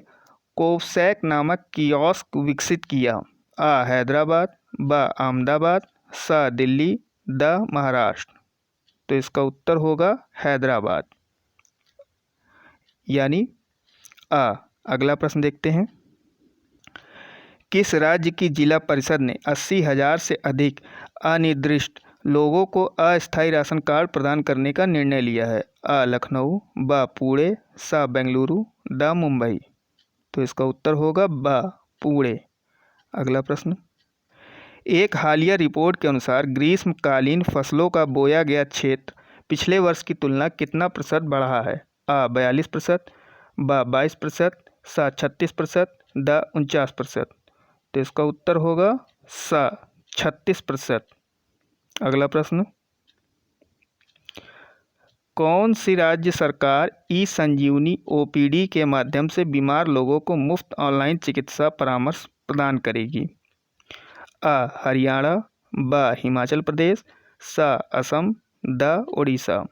कोवसैक नामक कियोस्क विकसित किया? आ हैदराबाद, ब अहमदाबाद, सा दिल्ली, द महाराष्ट्र। तो इसका उत्तर होगा हैदराबाद। यानी आ। अगला प्रश्न देखते हैं। किस राज्य की जिला परिषद ने 80,000 से अधिक अनिर्दिष्ट लोगों को अस्थायी राशन कार्ड प्रदान करने का निर्णय लिया है? आ लखनऊ, ब पुणे, स बेंगलुरु, द मुंबई। तो इसका उत्तर होगा ब पुणे। अगला प्रश्न। एक हालिया रिपोर्ट के अनुसार ग्रीष्मकालीन फसलों का बोया गया क्षेत्र पिछले वर्ष की तुलना कितना प्रतिशत बढ़ा है? आ 42%, ब 22%, स 36%, द 49%। तो इसका उत्तर होगा स 36%। अगला प्रश्न। कौन सी राज्य सरकार ई संजीवनी ओपीडी के माध्यम से बीमार लोगों को मुफ्त ऑनलाइन चिकित्सा परामर्श प्रदान करेगी? आ हरियाणा, ब हिमाचल प्रदेश, स असम, द उड़ीसा।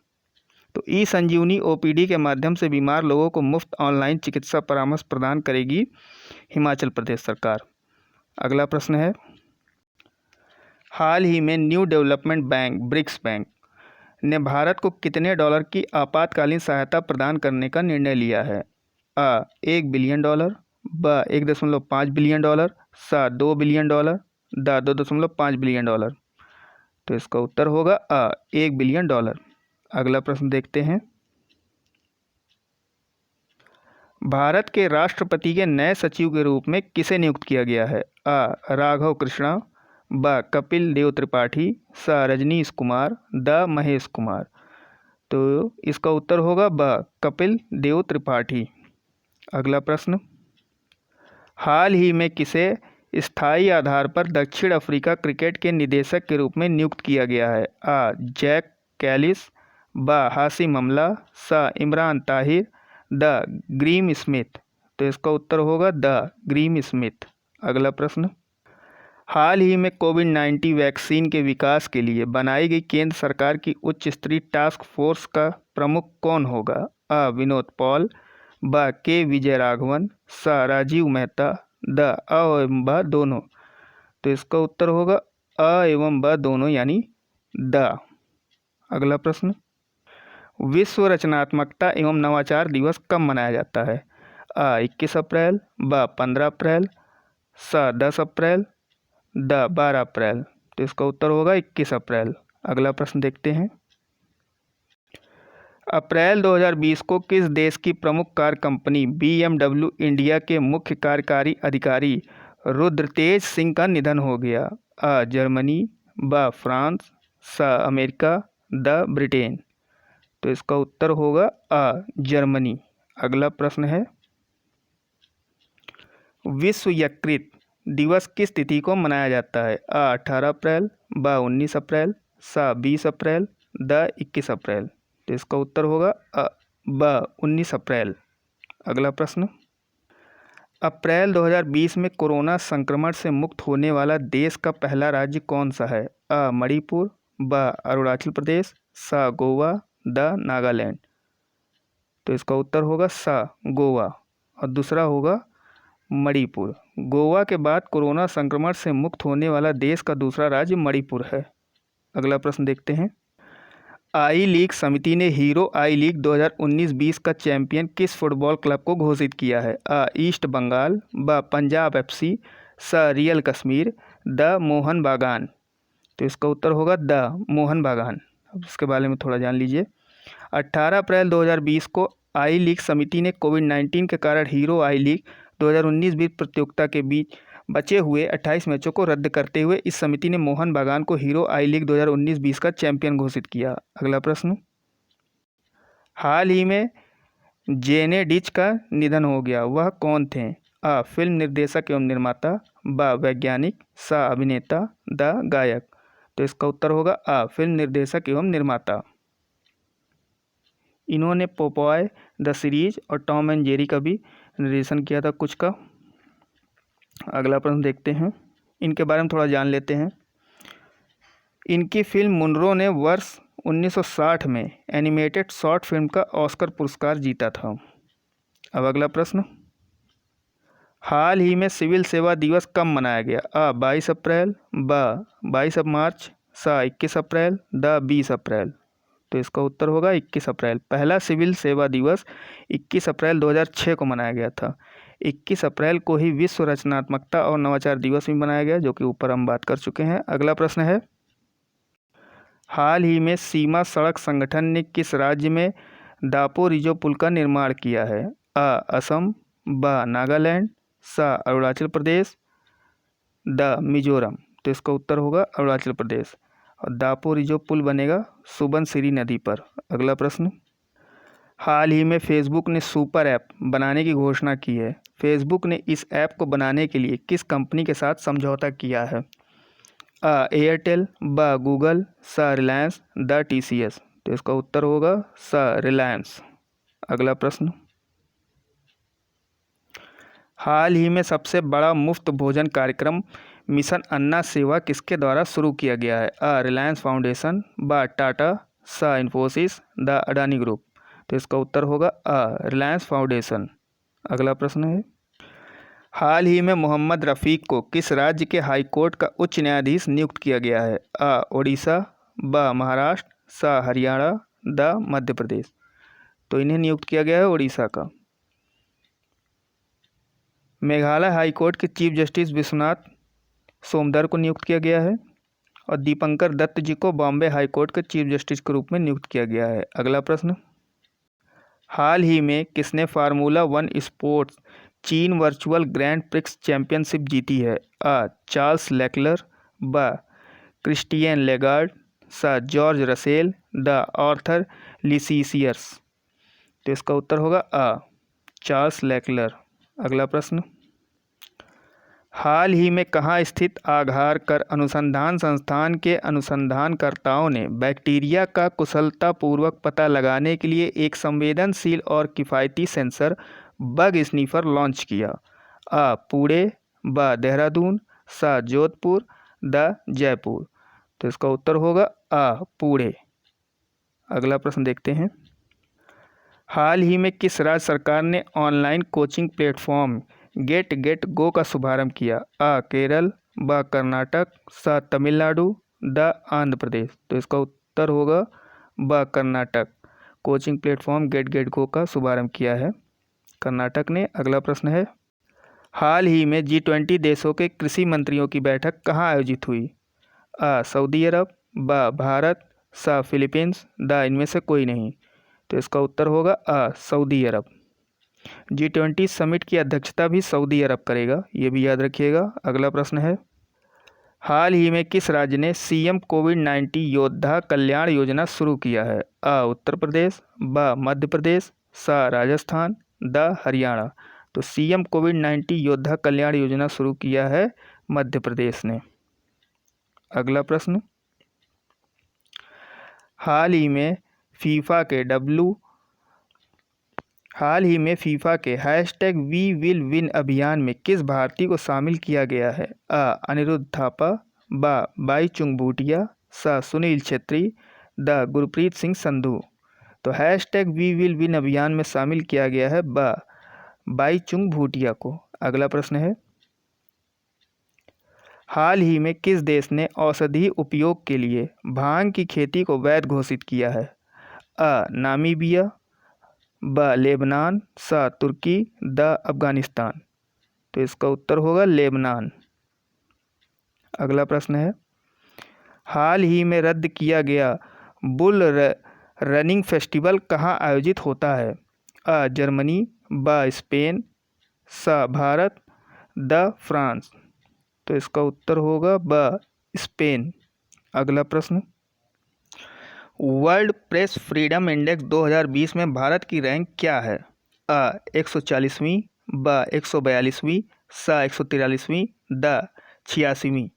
तो ई संजीवनी ओपीडी के माध्यम से बीमार लोगों को मुफ्त ऑनलाइन चिकित्सा परामर्श प्रदान करेगी हिमाचल प्रदेश सरकार। अगला प्रश्न है। हाल ही में new development bank BRICS bank ने भारत को कितने डॉलर की आपातकालीन सहायता प्रदान करने का निर्णय लिया है? आ 1 बिलियन डॉलर, ब 1.5 बिलियन डॉलर, स 2 billion dollar, the 2.5 billion dollar. तो इसका उत्तर होगा आ 1 बिलियन डॉलर। अगला प्रश्न देखते हैं। भारत के राष्ट्रपति के नए सचिव के रूप में किसे नियुक्त किया गया है? आ राघव कृष्णा, ब कपिल देव त्रिपाठी, स रजनीश कुमार, द महेश कुमार। तो इसका उत्तर होगा ब कपिल देव त्रिपाठी। अगला प्रश्न। हाल ही में किसे स्थायी आधार पर दक्षिण अफ्रीका क्रिकेट के निदेशक के रूप में नियुक्त किया गया है? आ जैक कैलिस, ब हाशिम अमला, स Imran Tahir, the Graeme Smith. तो इसका उत्तर होगा द ग्रीम स्मिथ। अगला प्रश्न। हाल ही में कोविड-19 वैक्सीन के विकास के लिए बनाई गई केंद्र सरकार की उच्च स्तरीय टास्क फोर्स का प्रमुख कौन होगा? आ विनोद पॉल, ब के विजय राघवन, स राजीव मेहता, द अ एवं ब दोनों। तो इसका उत्तर होगा अ एवं ब दोनों यानी द। अगला प्रश्न। विश्व रचनात्मकता एवं नवाचार दिवस कब मनाया जाता है? आ 21 अप्रैल, ब 15 अप्रैल, स 10 अप्रैल, द 12 अप्रैल। तो इसका उत्तर होगा 21 अप्रैल। अगला प्रश्न देखते हैं। अप्रैल 2020 को किस देश की प्रमुख कार कंपनी BMW इंडिया के मुख्य कार्यकारी अधिकारी रुद्रतेज सिंह का निधन हो गया? आ जर्मनी, ब फ्रांस, स अमेरिका, द ब्रिटेन। तो इसका उत्तर होगा आ जर्मनी। अगला प्रश्न है। विश्व यकृत दिवस किस तिथि को मनाया जाता है? आ 18 अप्रैल, ब 19 अप्रैल, स 20 अप्रैल, द 21 अप्रैल। तो इसका उत्तर होगा ब 19 अप्रैल। अगला प्रश्न। अप्रैल 2020 में कोरोना संक्रमण से मुक्त होने वाला देश का पहला राज्य कौन सा है? आ मणिपुर, ब अरुणाचल प्रदेश, स गोवा, द नागालैंड। तो इसका उत्तर होगा स गोवा और दूसरा होगा मणिपुर। गोवा के बाद कोरोना संक्रमण से मुक्त होने वाला देश का दूसरा राज्य मणिपुर है। अगला प्रश्न देखते हैं। आई लीग समिति ने हीरो आई लीग 2019-20 का चैंपियन किस फुटबॉल क्लब को घोषित किया है? आ ईस्ट बंगाल, ब पंजाब FC, स रियल कश्मीर, द मोहन बागान। तो इसका उत्तर होगा द मोहन बागान। अब इसके बारे में थोड़ा जान लीजिए। 18 अप्रैल 2020 को आई लीग समिति ने कोविड-19 के कारण हीरो आई लीग 2019-20 प्रतियोगिता के बीच बचे हुए 28 मैचों को रद्द करते हुए इस समिति ने मोहन बागान को हीरो आई लीग 2019-20 का चैंपियन घोषित किया। अगला प्रश्न। हाल ही में जेने डिच का निधन हो गया, वह कौन थे? आ फिल्म निर्देशक एवं निर्माता, ब वैज्ञानिक, स अभिनेता, द गायक। तो इसका उत्तर होगा आ फिल्म निर्देशक एवं निर्माता। इन्होंने पोपॉय द सीरीज और टॉम एंड जेरी का भी निर्देशन किया था कुछ का। अगला प्रश्न देखते हैं। इनके बारे में थोड़ा जान लेते हैं। इनकी फिल्म मुनरो ने वर्ष 1960 में एनिमेटेड शॉर्ट फिल्म का ऑस्कर पुरस्कार जीता था। अब अगला प्रश्न। हाल ही में सिविल सेवा दिवस कब मनाया गया? आ 22 अप्रैल, ब 22 मार्च, स 21 अप्रैल, द 20 अप्रैल। तो इसका उत्तर होगा 21 अप्रैल। पहला सिविल सेवा दिवस 21 अप्रैल 2006 को मनाया गया था। 21 अप्रैल को ही विश्व रचनात्मकता और नवाचार दिवस भी मनाया गया, जो कि ऊपर हम बात कर चुके हैं। अगला प्रश्न है, हाल ही में सीमा सड़क संगठन ने किस राज्य में दापोरिजो पुल का निर्माण किया है? अ असम, ब नागालैंड, स अरुणाचल प्रदेश, द मिजोरम। तो इसका उत्तर होगा अरुणाचल प्रदेश। और दापोरिजो पुल बनेगा सुबनसिरी नदी पर। अगला प्रश्न, हाल ही में फेसबुक ने सुपर ऐप बनाने की घोषणा की है। फेसबुक ने इस ऐप को बनाने के लिए किस कंपनी के साथ समझौता किया है? अ एयरटेल, ब गूगल, स रिलायंस, द TCS। तो इसका उत्तर होगा स रिलायंस। अगला प्रश्न, हाल ही में सबसे बड़ा मुफ्त भोजन कार्यक्रम मिशन अन्ना सेवा किसके द्वारा शुरू किया गया है? अ रिलायंस फाउंडेशन, ब टाटा, स इन्फोसिस, द अडानी ग्रुप। तो इसका उत्तर होगा अ रिलायंस फाउंडेशन। अगला प्रश्न है, हाल ही में मोहम्मद रफ़ीक को किस राज्य के हाई कोर्ट का उच्च न्यायाधीश नियुक्त किया गया है? अ ओडिशा, ब महाराष्ट्र, स हरियाणा, द मध्य प्रदेश। तो इन्हें नियुक्त किया गया है उड़ीसा का। मेघालय हाई कोर्ट के चीफ जस्टिस विश्वनाथ सोमदर को नियुक्त किया गया है। और दीपंकर दत्त जी को बॉम्बे हाई कोर्ट के चीफ जस्टिस के रूप में नियुक्त किया गया है। अगला प्रश्न, हाल ही में किसने फार्मूला 1 स्पोर्ट्स चीन वर्चुअल ग्रैंड प्रिक्स चैंपियनशिप जीती है? अ चार्ल्स लेक्लर, ब क्रिस्टियन लेगार्ड, स जॉर्ज रसेल, द आर्थर लिसिसियर्स। तो इसका उत्तर होगा अ चार्ल्स लेक्लर। अगला प्रश्न, हाल ही में कहाँ स्थित आघार कर अनुसंधान संस्थान के अनुसंधानकर्ताओं ने बैक्टीरिया का कुशलतापूर्वक पता लगाने के लिए एक संवेदनशील और किफ़ायती सेंसर बग स्नीफर लॉन्च किया? अ पुणे, ब देहरादून, स जोधपुर, द जयपुर। तो इसका उत्तर होगा अ पुणे। अगला प्रश्न देखते हैं, हाल ही में किस राज्य सरकार ने online coaching platform get go का शुभारंभ किया? अ केरल, ब कर्नाटक, स तमिलनाडु, द आंध्र प्रदेश। तो इसका उत्तर होगा ब Karnataka. Coaching platform get go का शुभारंभ किया है कर्नाटक ने। अगला प्रश्न है, हाल ही में G20 देशों के कृषि मंत्रियों की बैठक कहाँ आयोजित हुई? अ सऊदी अरब, ब भारत, स फिलीपींस, द इनमें से कोई नहीं। तो इसका उत्तर होगा अ सऊदी अरब। G20 समिट की अध्यक्षता भी सऊदी अरब करेगा, ये भी याद रखिएगा। अगला प्रश्न है, हाल ही में किस राज्य ने CM कोविड-19 योद्धा कल्याण योजना शुरू किया है? अ उत्तर प्रदेश, ब मध्य प्रदेश, स राजस्थान, द हरियाणा। तो CM कोविड-19 योद्धा कल्याण योजना शुरू किया है मध्य प्रदेश ने। अगला प्रश्न, हाल ही में फीफा के #WeWillWin अभियान में किस भारतीय को शामिल किया गया है? अ अनिरुद्ध थापा, ब बाईचुंग भूटिया, स सुनील छेत्री, द गुरप्रीत सिंह संधू। तो #WeWillWin अभियान में शामिल किया गया है ब बाईचुंग भूटिया को। अगला प्रश्न है, हाल ही में किस देश ने औषधि उपयोग के लिए भांग की खेती को वैध घोषित किया है? अ नामीबिया, ब लेबनान, स तुर्की, द अफगानिस्तान। तो इसका उत्तर होगा लेबनान। अगला प्रश्न है, हाल ही में रद्द किया गया बुल रनिंग फेस्टिवल कहाँ आयोजित होता है? अ जर्मनी, ब स्पेन, स भारत, द फ्रांस। तो इसका उत्तर होगा ब स्पेन। अगला प्रश्न, वर्ल्ड प्रेस फ्रीडम इंडेक्स 2020 में भारत की रैंक क्या है? अ 140वीं, ब 142वीं, स 143वीं, द 86वीं।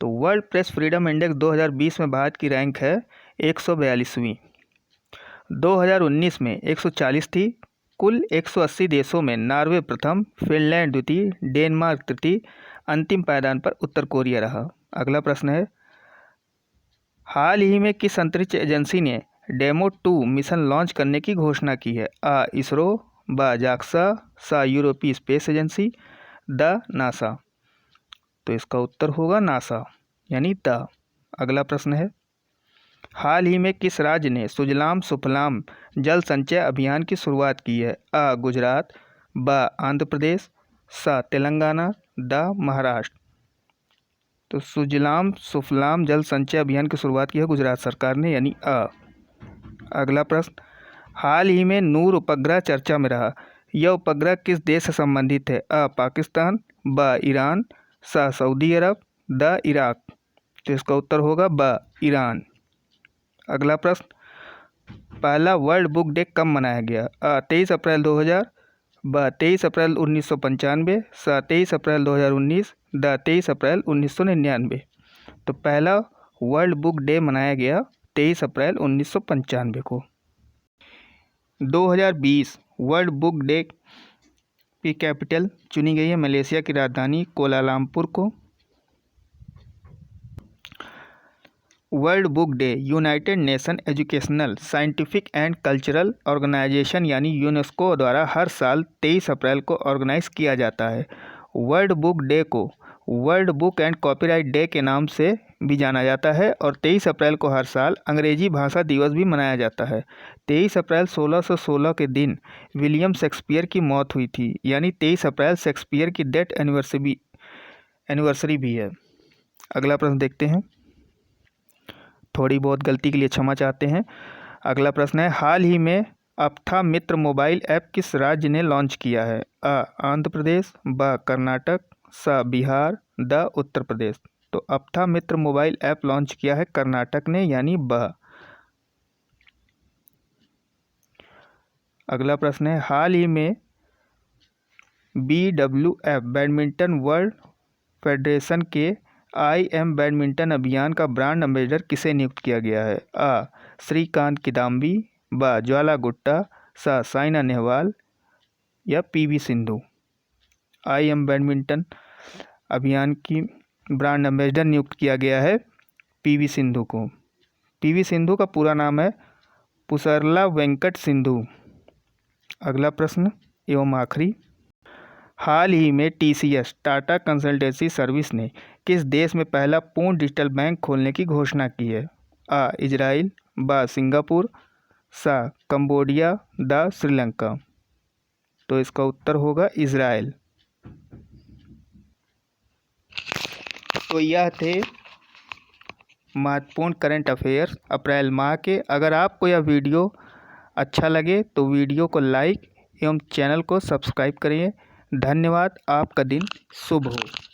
तो वर्ल्ड प्रेस फ्रीडम इंडेक्स 2020 में भारत की रैंक है 142वीं। 2019 में 140 थी। कुल 180 देशों में नॉर्वे प्रथम, फिनलैंड द्वितीय, डेनमार्क तृतीय, अंतिम पायदान पर उत्तर कोरिया रहा। अगला प्रश्न है, हाल ही में किस अंतरिक्ष एजेंसी ने डेमो 2 मिशन लॉन्च करने की घोषणा की है? अ इसरो, ब जाक्सा, स यूरोपीय स्पेस एजेंसी, द नासा। तो इसका उत्तर होगा नासा यानी द। अगला प्रश्न है, हाल ही में किस राज्य ने सुजलाम सुफलाम जल संचय अभियान की शुरुआत की है? अ. गुजरात, ब. आंध्र प्रदेश, स. तेलंगाना, द. महाराष्ट्र। तो सुजलाम सुफलाम जल संचय अभियान की शुरुआत की है गुजरात सरकार ने, यानी अ। अगला प्रश्न, हाल ही में नूर उपग्रह चर्चा में रहा, यह उपग्रह किस देश से संबंधित है? अ. पाकिस्तान, ब. ईरान, स. Saudi Arab, the. इराक। तो इसका उत्तर होगा ब. ईरान। अगला प्रश्न, पहला वर्ल्ड बुक डे कब मनाया गया? अ. 23 अप्रैल 2000, ब. 23 अप्रैल 1995, स. 23 अप्रैल 2019, द. 23 अप्रैल 1999। तो पहला वर्ल्ड बुक डे मनाया गया 23 अप्रैल 1995 को। 2020 वर्ल्ड बुक डे की कैपिटल चुनी गई है मलेशिया की राजधानी कोलालमपुर को। World book day United Nation educational, scientific and cultural organization यानी यूनेस्को द्वारा हर साल 23 अप्रैल को ऑर्गेनाइज किया जाता है। वर्ल्ड बुक डे को world book and copyright day के नाम से भी जाना जाता है और 23 अप्रैल को हर साल अंग्रेजी भाषा दिवस भी मनाया जाता है। 23 अप्रैल 1616 के दिन विलियम शेक्सपियर की मौत हुई थी, यानी 23 अप्रैल शेक्सपियर की डेथ एनिवर्सरी भी है। अगला प्रश्न देखते हैं, थोड़ी बहुत गलती के लिए क्षमा चाहते हैं। अगला प्रश्न है, हाल ही में अप्था मित्र मोबाइल ऐप किस राज्य ने लॉन्च किया है? अ. आंध्र प्रदेश, ब. कर्नाटक, स. बिहार, द. उत्तर प्रदेश। तो अप्था मित्र मोबाइल ऐप लॉन्च किया है कर्नाटक ने, यानी ब। अगला प्रश्न है, हाल ही में BWF बैडमिंटन वर्ल्ड फेडरेशन के IM बैडमिंटन अभियान का ब्रांड एम्बेसडर किसे नियुक्त किया गया है? अ. श्रीकांत किदाम्बी, ब. ज्वाला गुट्टा, स. साइना नेहवाल या PV सिंधु। IM बैडमिंटन अभियान की ब्रांड एम्बेसडर नियुक्त किया गया है PV सिंधु को। PV सिंधु का पूरा नाम है पुसरला वेंकट सिंधु। अगला प्रश्न एवं आखिरी, हाल ही में TCS टाटा कंसल्टेंसी सर्विस ने किस देश में पहला पूर्ण डिजिटल बैंक खोलने की घोषणा की है? अ. इजराइल, ब. सिंगापुर, स. कंबोडिया, द. श्रीलंका। तो इसका उत्तर होगा इजराइल। तो यह थे महत्वपूर्ण करंट अफेयर्स अप्रैल माह के। अगर आपको यह वीडियो अच्छा लगे तो वीडियो को लाइक एवं चैनल को सब्सक्राइब करिए। धन्यवाद। आपका दिन शुभ हो।